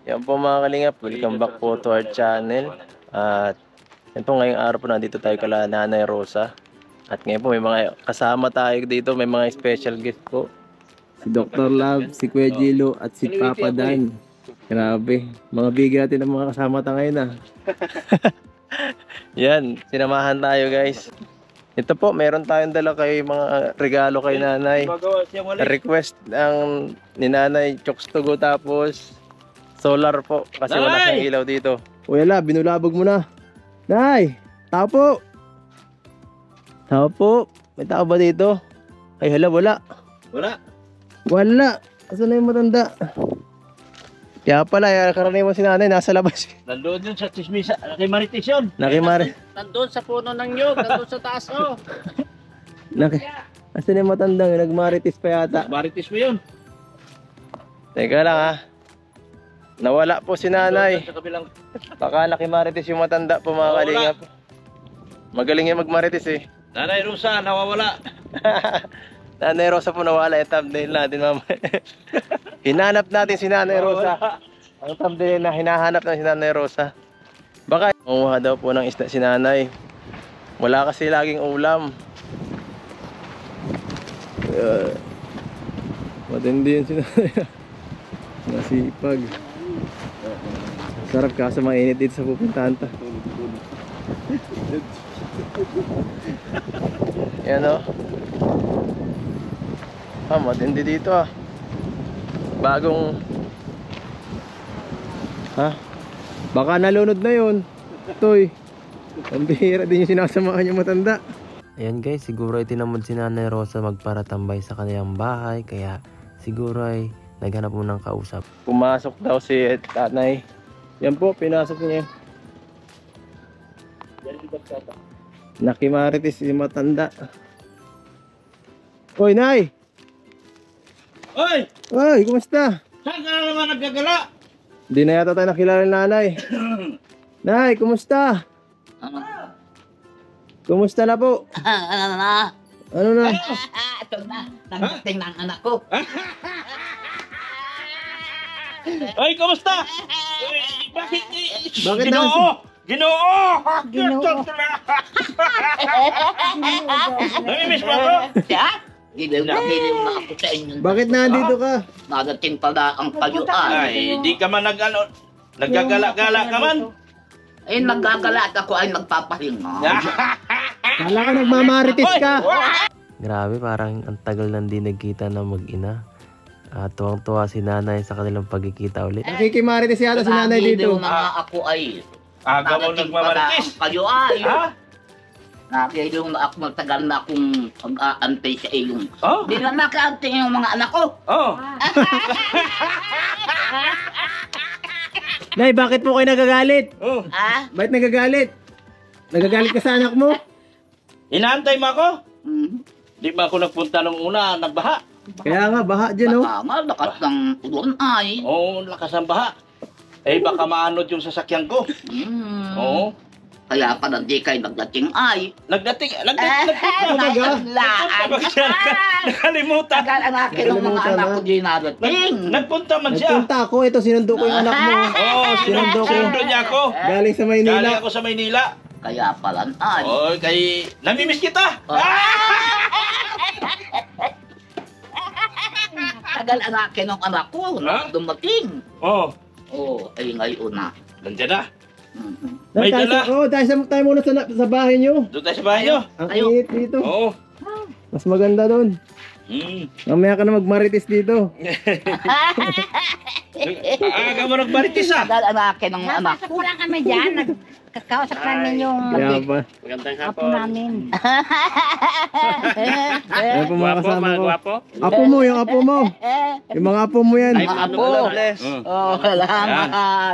Yan po mga kalingap, welcome back po to our channel. At yan po ngayong araw po nandito tayo kala Nanay Rosa. At ngayon po may mga kasama tayo dito, may mga special guest po. Si Dr. Love, si Kuya Gilo at si Papa Dan. Grabe, mga bigyan natin ang mga kasama tayo ngayon Yan, sinamahan tayo guys. Ito po, meron tayong dala kay mga regalo kay Nanay. Request ang ni Nanay Chokes to go, tapos solar po kasi wala siyang ilaw dito. Uy, ala, binulabog mo na. Nay, tao po. Tao po. May tao ba dito? Ay hala, wala. Wala. Asan na yung matanda? Kaya pala, karaniwan si Nanay nasa labas. Nandoon yun sa Chismisa, Nakimaritis yun. Nandun sa puno ng nyog, nandun sa taas oh. Asan na yung matandang? Nagmaritis pa yata. Maritis mo yun. Teka lang nawala po si Nanay. Sa kabilang. Baka nakimaritis yung matanda po mga kalingap. Magaling yung magmaritis eh. Nanay Rosa, nawawala. Nanay Rosa po nawala yung thumbnail natin mamaya. Hinanap natin si Nanay Rosa. Ang thumbnail na hinahanap na si Nanay Rosa. Baka manguha daw po ng isda si Nanay. Wala kasi laging ulam. Matindi yun si Nanay. Masipag. Sarap kaso mainit dito sa pupuntahan ta. Yan matindi dito bagong baka nalunod na yun. Toy, ang bihira din yung sinasamahan yung matanda. Ayan guys, siguro ay tinamad si Nanay Rosa magparatambay sa kanilang bahay, kaya siguro ay naghanap mo ng kausap. Pumasok daw si Tatay. Yan po, pinasok niya. Nakimaritis si matanda. Hoy, Nay! Oy! Hoy, kumusta? Saan ka na naman naggagala? Hindi na yata tayo nakilala ni Nanay. Nay, kumusta? Kumusta na po? Ano na? Ano na? Ito na, nagdating ng anak ko. Ay, kumusta? Bakit? Bakit Ginoo! Namimiss mo ako? Siya? Gilaw na ako sa inyo. Bakit nandito ka? Nadating pala ang kayuan. Ay, di ka man naggagala-gala ka man. Ay, naggagala at ako ay magpapahinga. Kala ka nagmamaritis ka. Grabe, parang ang tagal nang di nagkita na mag-ina. Tuwang-tuwa si Nanay sa kanilang pagkikita ulit. Nakikimaritis yata si Nanay dito. Mga ako ay Aga mo nagmamaritis. Kayo ay. Ha? Nakikilong na ako matagal na akong pag-aantay sa iyong. Oh? Di na nakaantay yung mga anak ko. Oh. Nay, bakit po kayo nagagalit? Oh. Ha? Bakit nagagalit? Nagagalit ka sa anak mo? Inaantay mo ako? Hmm. Di ba ako nagpunta nung una, nagbaha? Kaya nga, baha dyan Baka nga, lakas ng ulan ay. Oo, lakas ang baha. Eh, baka maanod yung sasakyan ko. Hmm. Oo. Kaya pala di kayo nagdating ay. Nagpunta. Nagdating. Nakalimutan. Tagal ang akin ng mga anak ko di nadating. Nagpunta man siya. Nagpunta ako, ito sinundo ko yung anak mo. Oo, Sinundo ko. sinundo niya ako. Galing sa Maynila. Galing ako sa Maynila. Kaya pala ay. Oo, kay... Namimiss kita. Tagal ang akin ng anak ko na dumating. Oo. Oo, ay ngayon na. Nandiyan na. Mhm. May dala. Tayo muna sa bahay nyo. Doon tayo sa bahay nyo. Ang Ayaw. init dito. Oo. Mas maganda doon. Mamaya ka na magmaritis dito. Aga mo nagmaritis Tagal ang akin ng anak ko. Pasok lang kami dyan. Nagkakausap namin yung Kaya pa. Magandang apo namin. Yan po mga kasama ko. gwapo. Apo mo, yung apo mo. Yung mga apo mo yan. Mga apo. Oh, salamat.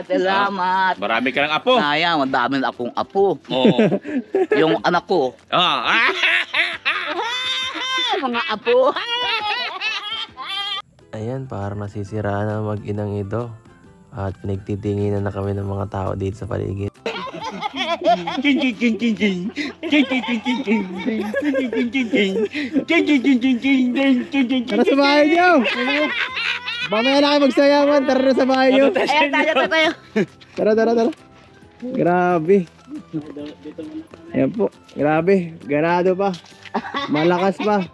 Salamat. Marami ka ng apo. Kaya, madami na akong apo. Oo. Yung anak ko. Mga apo. Ayan, parang nasisiraan na mag-inang ito. At pinagtitinginan na kami ng mga tao dito sa paligid. Tara sa bahay niyo! Mamaya na kayo magsayawan. Tara na sa bahay nyo. Ayan, tayo. Tara. Grabe. Ayan po. Grabe. Ganado pa. Malakas pa.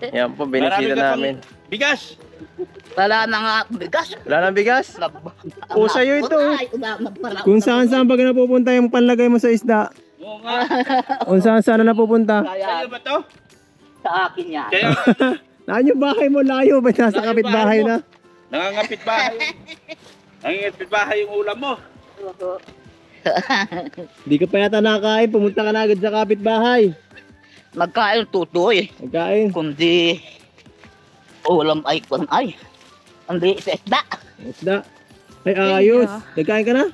Ayan po, binisita namin. Bigas! Wala na nga bigas. Wala nang bigas? O, sa'yo ito. Ay, Kung saan pag napupunta yung panlagay mo sa isda. Oo nga. Kung saan na napupunta. Sa'yo ba to? Sa akin yan. Kaya Naan yung bahay mo layo. Ba't nasa Layo kapitbahay bahay mo. na? nangangapit bahay. Nangangapit bahay yung ulam mo. Di ka pa yata nakain. Pumunta ka na agad sa kapitbahay. Magkain tutoy. Nagkain. Kundi ulam ay kun ay. Hindi sa isda. Isda. Ay, ayos. Nagkain ka na?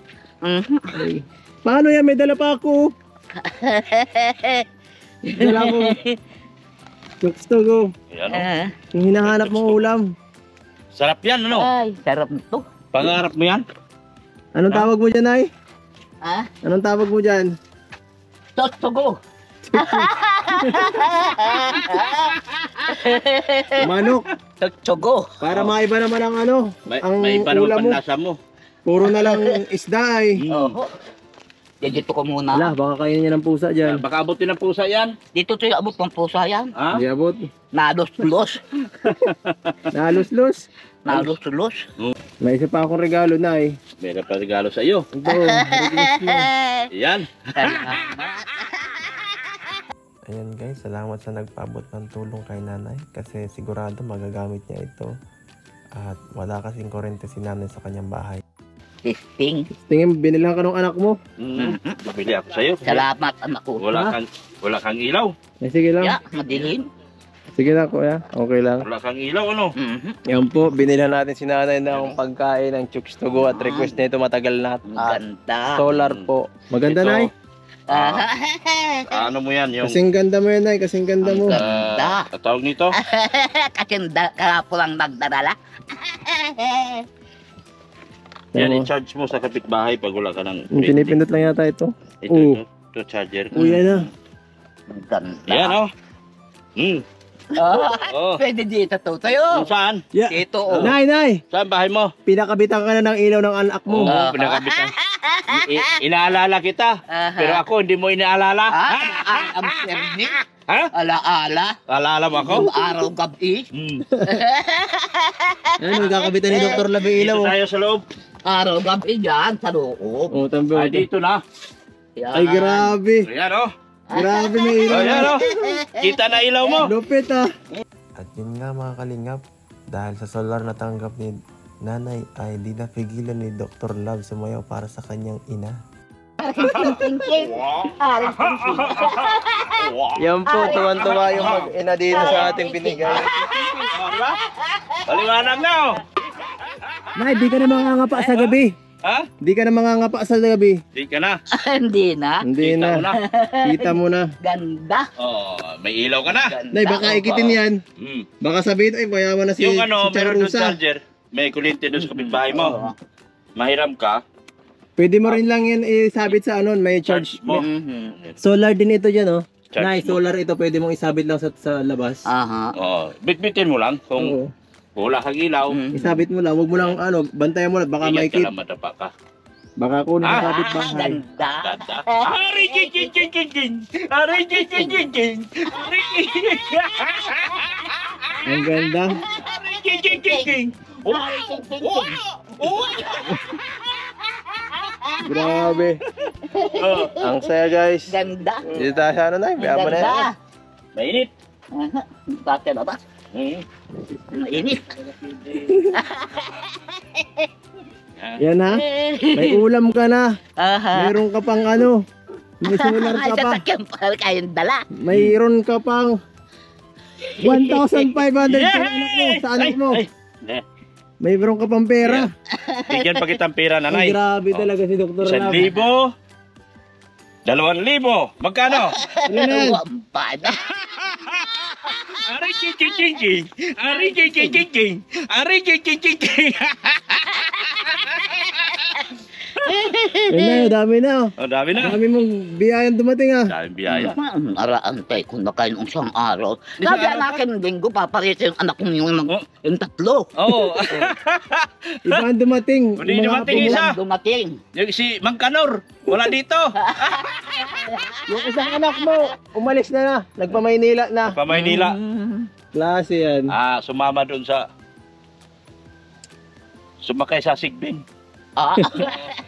Mhm. Ay. Paano yan? May dala pa ako. Dala ko. Gusto ko. Ayan, oh. Yung hinahanap mong ulam. Sarap yan, ano? Ay, sarap nito. Pangarap mo yan? Anong tawag mo dyan, ay? Ha? Anong tawag mo dyan? Tostogo. Manok. Tostogo. Para maiba naman ang ano. Ang May iba ulam naman mo. panlasa mo. Puro na lang isda ay. Oo. Dito ko muna. Wala, baka kainin niya ng pusa dyan. Baka abutin ng pusa yan. Dito to yung abot ng pusa yan. Ha? Hindi abot. Nalos-los. Naluslos. Nalos-los. May isa pa akong regalo na eh. Meron pa regalo sa iyo. Ito, request mo. Yan. Ayan guys, salamat sa nagpaabot ng tulong kay nanay. Kasi sigurado magagamit niya ito. At wala kasing kurente si nanay sa kanyang bahay. Testing. Tingin, binilhan ka ng anak mo. Bibili ako sa iyo. Salamat anak ko. Wala kang ilaw. Ay, sige lang. Ya, madilim. Sige lang kuya, okay lang. Wala kang ilaw, ano? Mhm. Yan po, binilhan natin si nanay ng pagkain ng Chooks to Go at request nito matagal na. At Ganda. solar po. Maganda Ito, nay. Ano mo yan? Yung Kasing ganda mo yan nay, kasing ganda mo. Ganda. tawag nito? Kasi kahapon lang nagdadala. Yan, Oo. i-charge mo sa kapitbahay pag wala ka ng Yung pinipindot lang yata ito. Oo. Ito, charger. Uy, yan na. Ganda. Yan, oh. Oh. Pwede dito to tayo. Saan? Yeah. Dito oh. Nay, nay! Saan bahay mo? Pinakabitan ka na ng ilaw ng anak mo. Oo, pinakabitan. Inaalala kita. Pero ako, hindi mo inaalala. Ang serni. Ha? Ala-ala. Alala mo ako? Araw gabi. Ano, kakabitan ni Dr. Labing ilaw. Dito tayo sa loob. Araw gabi dyan sa loob. Oh, tambo. Ay, dito na. Yan. Ay, grabe. Ayan, oh. Grabe may ilaw. Ayan, oh. Kita na ilaw mo. Lupit ah. At yun nga mga kalingap, dahil sa solar na tanggap ni nanay ay di napigilan ni Dr. Love sumayaw para sa kanyang ina. Yan po, tuwan-tuwa yung mag-ina din sa ating binigay. Paliwanag na, oh. Nay, di ka na mangangapa sa gabi. Ha? Di ka na mangangapa sa gabi. Di ka na. Hindi na. Hindi Kita na. mo na. Kita mo na. Ganda. Oh, may ilaw ka na. Ganda. Nay, baka ikitin yan. Baka sabihin, ay, mayaman na si Yung ano, si meron doon Charusa. charger. May kulinti doon sa kapitbahay mo. Mahiram ka. Pwede mo rin lang yan isabit sa ano, may charge. Mo. Mhm. Solar din ito dyan, oh. Charge Nay, mo. solar ito, pwede mong isabit lang sa labas. Aha. Oh, bitbitin mo lang kung Oo. wala kang ilaw. Mhm. Isabit mo lang, wag mo lang ano, bantayan mo lang, baka Ingat ka maikit. lang, madapa ka. Baka kunin Ah, sa kapit bahay. Ganda. Ganda. Ari king. Ari king. Ang ganda. Ari king. Grabe. Oh, Ang saya, guys. Ganda. Dito tayo sa ano na, bayaan mo na yan. Ganda. mainit. Aha. Bakit na ba? Mainit. Yan ha. May ulam ka na. Aha. Mayroon ka pang ano. May solar Ay, ka pa. sasakyan pa kayong dala. Mayroon ka pang 1,500 sa anak mo. Mayroon ka pang pera. Bigyan pa kitang pera, Ay, nanay. grabe talaga si Dr. Lab. 1,000. 2,000. Magkano? Ano na yan? Wampada. Ari king. Ayun na, dami na. Oh, dami na. Dami mong biyayang dumating ah. Daming biyaya. Araantay ko na kayo ng isang araw. Sabi ang akin linggo, paparito yung anak kong yung tatlo. Oo. Iba ang dumating. Hindi dumating isa. Walang dumating. Yung si Mang Kanor, wala dito. Yung isang anak mo, umalis na. Nagpa-Maynila na. Pa Maynila. Klase yan. Sumama doon sa sumakay sa Sigbin. Ah.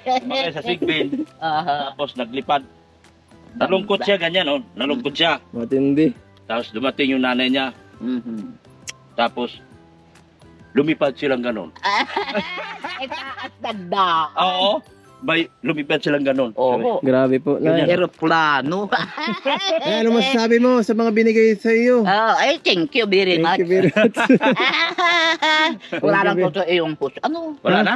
Sumakay sa Sigbin. Tapos naglipad. Nalungkot siya ganyan, oh. Nalungkot siya. Matindi. Tapos dumating yung nanay niya. Tapos lumipad silang ganon. Itaas tanda. Oo. Lumipad silang ganon. Oo. Grabe po. Nay. Aeroplano. Ay, ano masasabi mo sa mga binigay sa iyo? Ay, thank you very much. Thank you very much. Wala lang po sa iyong puso. Ano? Wala na?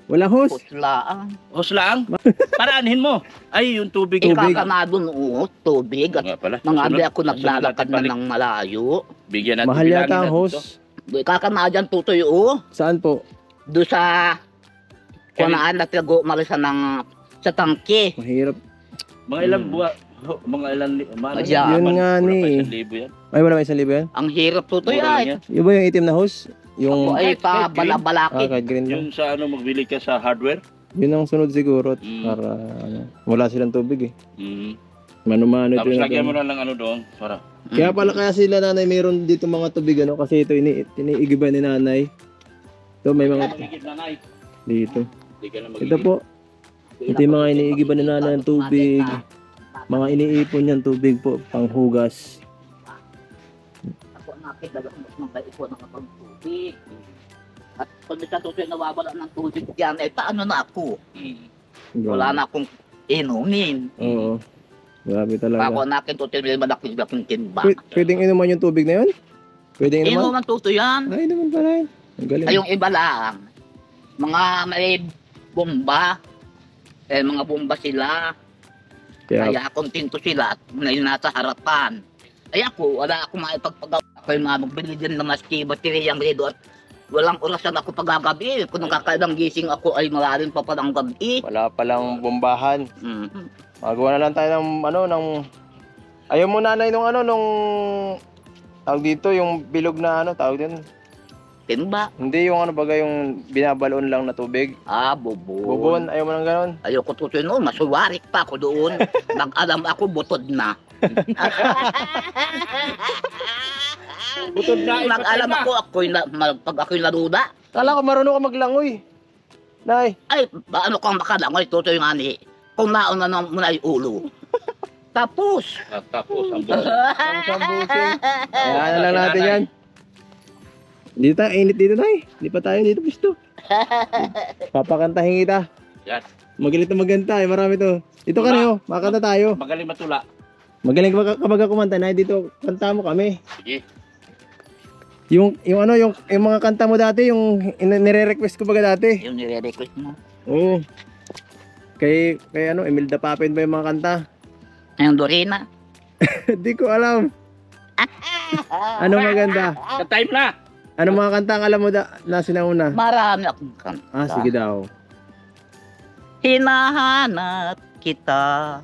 Wala host. Puslaan. Huslaang. Paraanhin mo. Ay, yung tubig. Ikakanado noon, tubig. At Nga pala. mga abi ako Susunod naglalakad natin na balik. ng malayo. Bigyan natin. Mahal bilangin yata ang natin to. host. Ikakanadyan tutoy o. Saan po? Doon sa kunaan na tilago marisan ng sa tangke. Mahirap. Mga ilang buwan. Mga ilang Ayan. Yun nga ni. yan. Ay, wala ba 1,000 yan? Ang hirap tutoy Mura lang ay. yan. Yung ba yung itim na host? Yung... Ako ay Kahit pa green. balabalakid. kahit green lang. Yung sa magbili ka sa hardware. Yun ang sunod siguro. Mm. Para wala silang tubig eh. Mm. Mano-mano Tapos ito. lagyan mo na lang ano doon. Para. Kaya pala kaya sila nanay mayroon dito mga tubig ano kasi ito iniigiba ni nanay. Ito may mga dito. Ito po. Ito yung mga iniigiba ni nanay ng tubig. Mga iniipon niyang tubig po panghugas. Ako nakit dalawang mas mabait ng pagtubig. At kung sa tutoy nawawala ng tubig yan, eh paano na ako? Wala na akong inumin. Oo. Grabe Ako talaga. nakin tutoy may malaki-laking timba. Pwedeng inuman yung tubig na yun? Pwedeng inuman? Inuman tutoy yan. Ay, naman pala yun. Ang galing. Ay, yung iba lang. Mga may bomba. Eh, mga bomba sila. Kaya, Kaya kontinto sila at may nasa harapan. Ay ako, wala akong maipagpagawa. Ako yung mga magbili din ng maski, bateriyang redo at walang orasan ako pagagabi. Kung kakailang gising ako ay malalim pa palang gabi. wala palang bombahan. Magawa na lang tayo ng ayaw mo nanay nung tawag dito yung bilog na tawag din. Timba. Hindi yung bagay yung binabalon lang na tubig. Bubon. Bubon, ayaw mo nang ganon. Ayoko tutoy noon, masuwarik pa ako doon. Nag-alam ako, butod na. Butod na, Nag-alam ako, pag ako'y naruda. Kala ko marunong ka maglangoy. Nay, Ay, paano kang makalangoy, tutoy nga ni. Kung nauna na muna yung ulo. Tapos. Tapos ang buhay. ang sambusing. Kaya na lang natin yan. Dito tayo, init dito tayo. Hindi pa tayo dito gusto. Papakantahin kita. Yan. Magalit na maganta marami to. Dito ka na makakanta tayo. Magaling matula. Magaling ka kapag kumanta na dito, kanta mo kami. Sige. Yung mga kanta mo dati, yung nire-request ko baga dati. Yung nire-request mo. Oo. Kay Imelda Papin ba yung mga kanta? Yung Dorina. Hindi ko alam. Ano maganda? Sa time na. Ano mga kanta ang alam mo na sinauna? Marami akong kanta. Sige daw. Hinahanap kita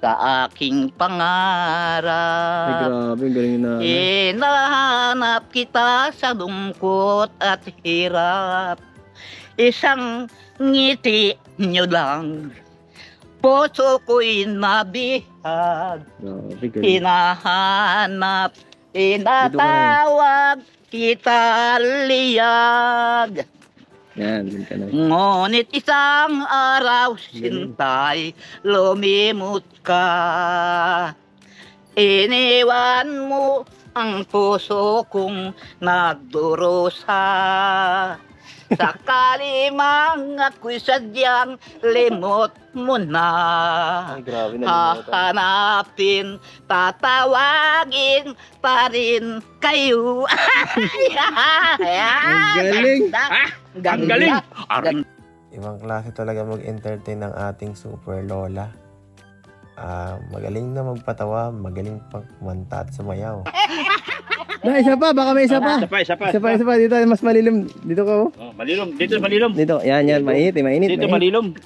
sa aking Ay, pangarap. grabe, ang galing na. Hinahanap kita sa lungkot at hirap. Isang ngiti nyo lang, puso ko'y nabihag. Grabe, galing. Hinahanap, tinatawag kita liyag. Yan, din ka na. Ngunit isang araw, sintay, lumimot ka. Iniwan mo ang puso kong nagdurusa. Sakali mang ako'y sadyang limot mo na. Ay, grabe na. Hahanapin, tatawagin pa rin kayo. Ang galing. Ang galing. Ganda. Ibang klase talaga mag-entertain ng ating super lola. Magaling na magpatawa, magaling pang kumanta at sumayaw. Na, isa pa, baka may isa pa. Isa pa. Isa pa, dito, mas malilim. Dito ka, Oh, malilom. Dito malilom. Dito, yan, mainit. Dito malilom.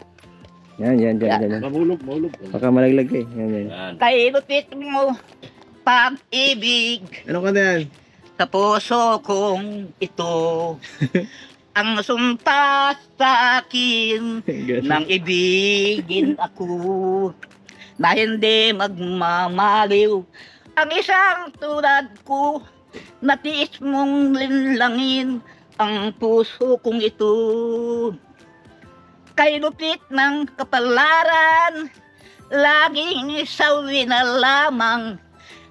Yan. Mahulog. Baka malaglag ka eh. Yan. Yan. Kay lupit mo pag-ibig Ano ka na yan? sa puso kong ito. Ang sumpa sa akin nang ibigin ako na hindi magmamaliw ang isang tulad ko. Natiis mong linlangin ang puso kong ito. Kay lupit ng kapalaran, laging sawi na lamang.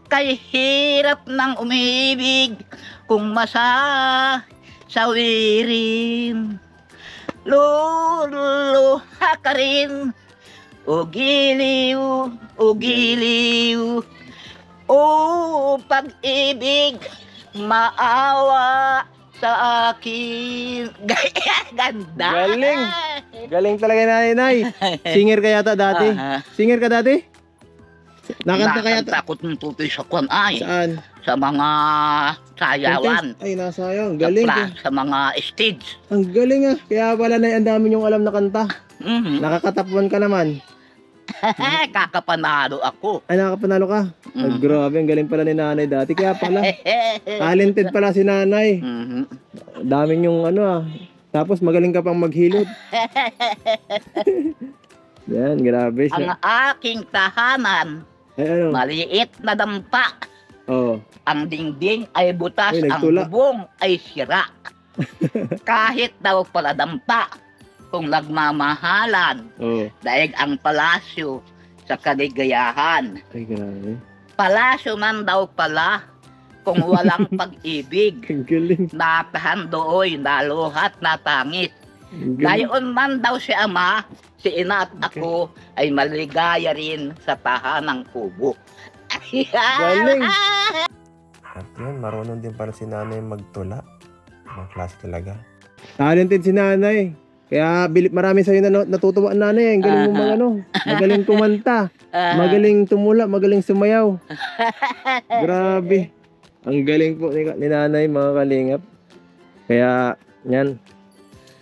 Kay hirap ng umibig kung masasawirin. Luluha ka rin, o giliw, o pag-ibig, maawa sa akin. Ganda. Galing talaga nanay. Singer ka yata dati? Singer ka dati? Nakanta ka yata? Nakanta ko ng tutoy sa kwan ay. Saan? Sa mga sayawan. Ay, nasayang. Galing. Sa mga stage. Ang galing ah. Kaya pala na ang dami yung alam na kanta. Nakakatapuan ka naman. Kakapanalo ako. Ay, nakapanalo ka. Ay, grabe, ang galing pala ni nanay dati. Kaya pala, talented pala si nanay. Daming yung ano ah. Tapos magaling ka pang maghilot. Yan, grabe Ang siya. aking tahanan, Ay, ano? maliit na dampa. Oo. Ang dingding ay butas, Ay, ang nagtula. bubong ay sira. Kahit daw pala dampa, kung nagmamahalan, Oo. daig ang palasyo sa kaligayahan. Ay, grabe. Palasyo man daw pala, kung walang pag-ibig. Ang galing. Natahan dooy, naluhat, natangit. Ang galing. Gayon man daw si ama, si ina at ako ay maligaya rin sa tahanang kubo. Galing. At yun, marunong din pala si nanay magtula. Mga klase talaga. Talented si nanay. Kaya marami sa'yo na natutuwa ang nanay. Ang galing mo ano. Magaling kumanta. Magaling tumula. Magaling sumayaw. Grabe. Ang galing po ni nanay, mga kalingap. Kaya, yan.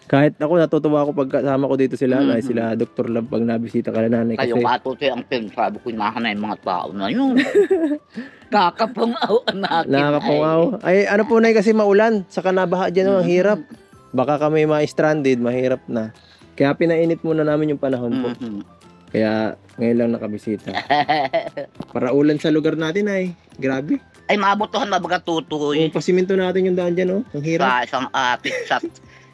Kahit ako, natutuwa ako pagkasama ko dito sila. Sila Dr. Love pag nabisita ka na nanay. Kayo Kasi katutoy ang pinsabi ko inahanay mga tao na yun. Kakapungaw natin. Nakakapungaw. Ay, ano po nay kasi maulan. Saka nabaha dyan, ang hirap. Baka kami ma-stranded, mahirap na. Kaya pinainit muna namin yung panahon po. Kaya ngayon lang nakabisita. Para ulan sa lugar natin ay. Grabe. Ay mabutuhan na baga tutoy. Pasiminto natin yung daan dyan, oh. Ang hirap. Sa isang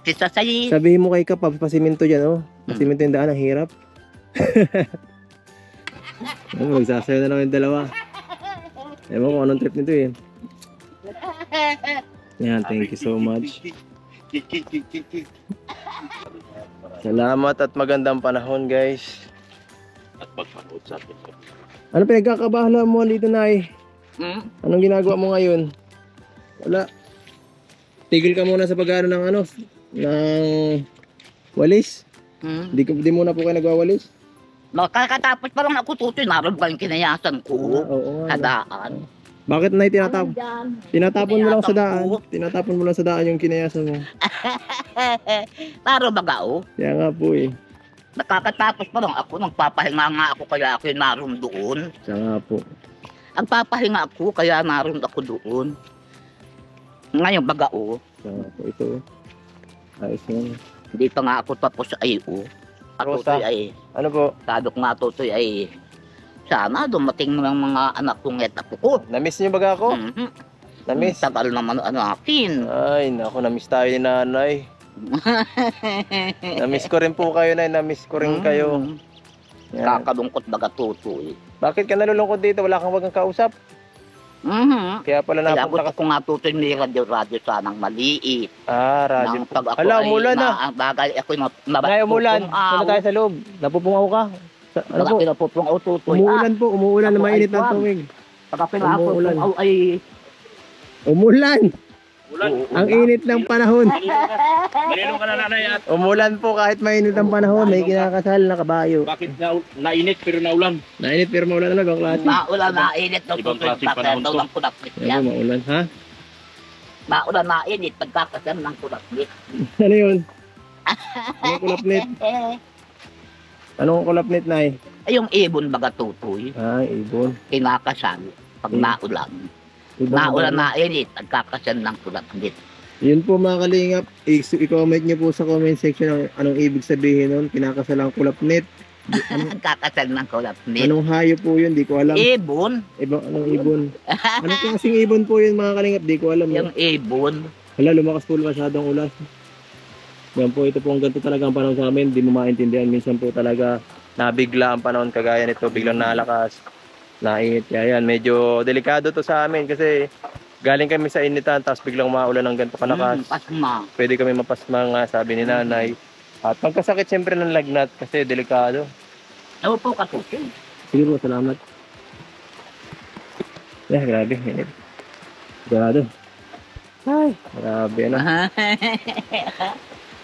sa sayi. Sabihin mo kay Kap, pasiminto dyan, oh. Pasiminto yung daan, ang hirap. Magsasayo na lang yung dalawa. Ewan ko anong trip nito eh. Yan, thank you so much. Salamat at magandang panahon, guys. At pagpanood sa atin. Ano pinagkakabahala mo dito, Nay? Anong ginagawa mo ngayon? Wala. Tigil ka muna sa pag-ano ng ano, ng walis. Di muna po kayo nagwawalis. Makakatapos pa lang ako tutoy, naroon ba yung kinayasan ko? Oo nga. Hadaan. Bakit Nay tinatapon? Tinatapon mo lang sa daan. Kinayasan ko. Tinatapon mo lang sa daan yung kinayasan mo. Naroon baga o? Kaya nga po eh. Nakakatapos pa lang ako, nagpapahinga nga ako kaya ako naroon doon. Kaya nga po. Nagpapahinga ako kaya naroon ako doon. Ngayon baga o? Kaya nga po ito. Ayos nga. Hindi pa nga ako tapos ay o. Ako Rosa. ay, Ano po? sadok nga tutoy ay, sana dumating ng mga anak kong etapo ko. Namiss niyo baga ako? Namiss? Tagal naman ano akin. Ay, naku, namiss tayo ni nanay. Namiss ko rin po kayo, Nay. Namiss ko rin kayo. Yan. Kakalungkot baga tutoy. Bakit ka nalulungkot dito? Wala kang wagang kausap. Kaya pala Kaya napunta gusto ko nga tutoy may radyo sanang maliit. radyo. Nang pag ako Hala, ay umulan na. bagay ako Nay, umulan. Punta tayo sa loob. Napupungaw ka. Ano po? Pinapupong tutoy. Umuulan po. Umuulan na Ako mainit ay ang kwan. tuwig. Pag pinapupong Umuulan. ay Umulan. Ulan. Ang init ng panahon. Malilong ka na nanay at Umulan po kahit mainit ang panahon. May kinakasal na kabayo. bakit nainit pero naulan? Nainit pero maulan na ibang klase. maulan na init daw Ibang tutoy. klaseng panahon Daw to. ng kulaklit Ano yan. maulan, ha? Maulan na init pagkakasal ng kulaklit. Ano yun? Ano kulaplit? Anong kulapnit, Nay? Ay, yung ibon baga tutoy, Ay, ibon. kinakasal pag naulan. Ibon Naulan ba? na init, nagkakasal ng kulapnit. Yun po mga kalingap, i-comment nyo po sa comment section anong ibig sabihin nun, kinakasalang kulapnit. Nagkakasal ng kulapnit. Anong hayop po yun, di ko alam. Ibon, Anong ibon? Anong klaseng ibon po yun mga kalingap, di ko alam. yung ibon. Hala, lumakas po masyadong ulas. Yan po, ito po ang ganito talaga ang panahon sa amin, di mo maintindihan. Minsan po talaga nabigla ang panahon kagaya nito, biglang nalakas, nainit. Kaya yan, medyo delikado to sa amin kasi galing kami sa initan, tapos biglang maulan ng ganito kalakas. Pasma. Pwede kami mapasma nga, sabi ni nanay. At pagkasakit siyempre ng lagnat kasi delikado. Ewan po katutoy. Siguro, salamat. Grabe, init. Sigurado. Ay, grabe ano.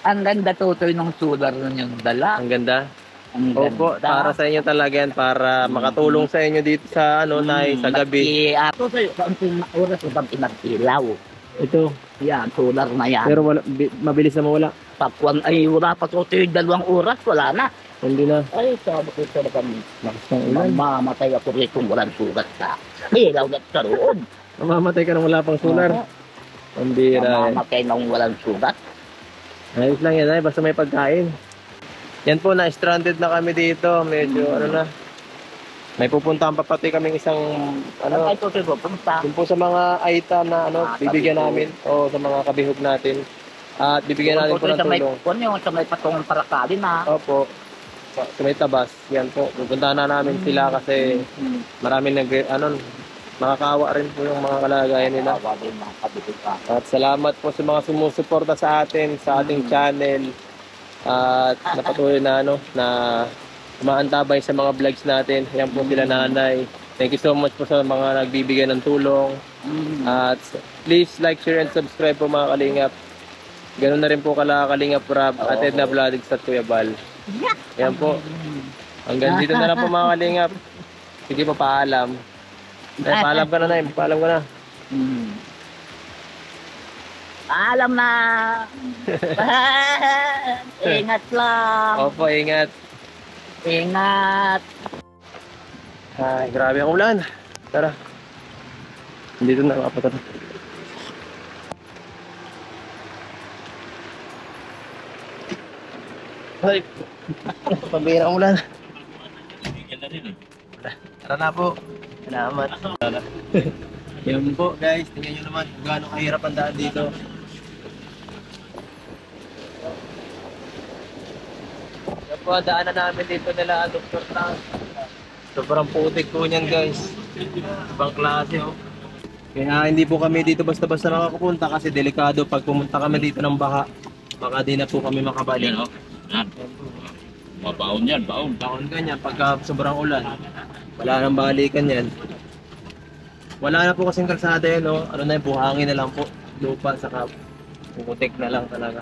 Ang ganda tutoy ng solar na yung dala. Ang ganda. Ang Opo, ganda. para sa inyo talaga yan, para makatulong sa inyo dito sa ano, nay, sa gabi. Tutoy, sa unting oras ko bang inagkilaw. Ito, Yan, solar na yan. pero wala, mabilis na mawala. Pakwan ay wala pa tutoy 2 oras, wala na. Hindi na. Ay, sabi ko talaga, Lakas ng ulan. mamamatay ako rito kung walang sugat ka. Ilaw na sa roon. Mamamatay ka nang wala pang solar. Ang bira. Mamamatay nang walang sugat. Ayos lang yan, ay, basta may pagkain. Yan po, na-stranded na kami dito. Medyo, ano na. May pupuntahan pa pati kaming isang, ano, Ay, tutoy ko, punta. yun po sa mga item na, ano, bibigyan namin. O sa mga kabihog natin. At bibigyan natin po ng tulong. Kung yung sa may patungong parakali na. Opo. Sa may tabas. Yan po. Pupuntahan na namin sila kasi maraming makakawa rin po yung mga kalagayan nila. At salamat po sa mga sumusuporta sa atin, sa ating channel. At napatuloy na na umaantabay sa mga vlogs natin. Yan po sila nanay. Thank you so much po sa mga nagbibigay ng tulong. At please like, share, and subscribe po mga kalingap. Ganun na rin po Kalingap Rob at Edna Vlogs at Kuya Bal. Yan po. Hanggang dito na lang po mga kalingap. Sige po, paalam. Paalam ka na, Nay. Paalam ka na. Alam na. Ingat lang. Opo, ingat. Ingat. Ay, grabe ang ulan. Tara. Dito na, kapatid. Ay, pambira ang ulan. Tara na po. Salamat. Yan po guys, tingnan nyo naman kung gaano kahirap ang daan dito. Yan po ang daanan namin dito nila Dr. Tang. Sobrang putik po niyan guys. Ibang klase oh. Kaya hindi po kami dito basta-basta nakakapunta kasi delikado pag pumunta kami dito ng baha. Baka di na po kami makabalik. Yan, oh. Yan. Mabaon yan, baon. Baon ganyan pagka sobrang ulan. Wala nang balikan yan. Wala na po kasing kalsada yan, no? Ano na yung buhangin na lang po. Lupa, saka putik na lang talaga.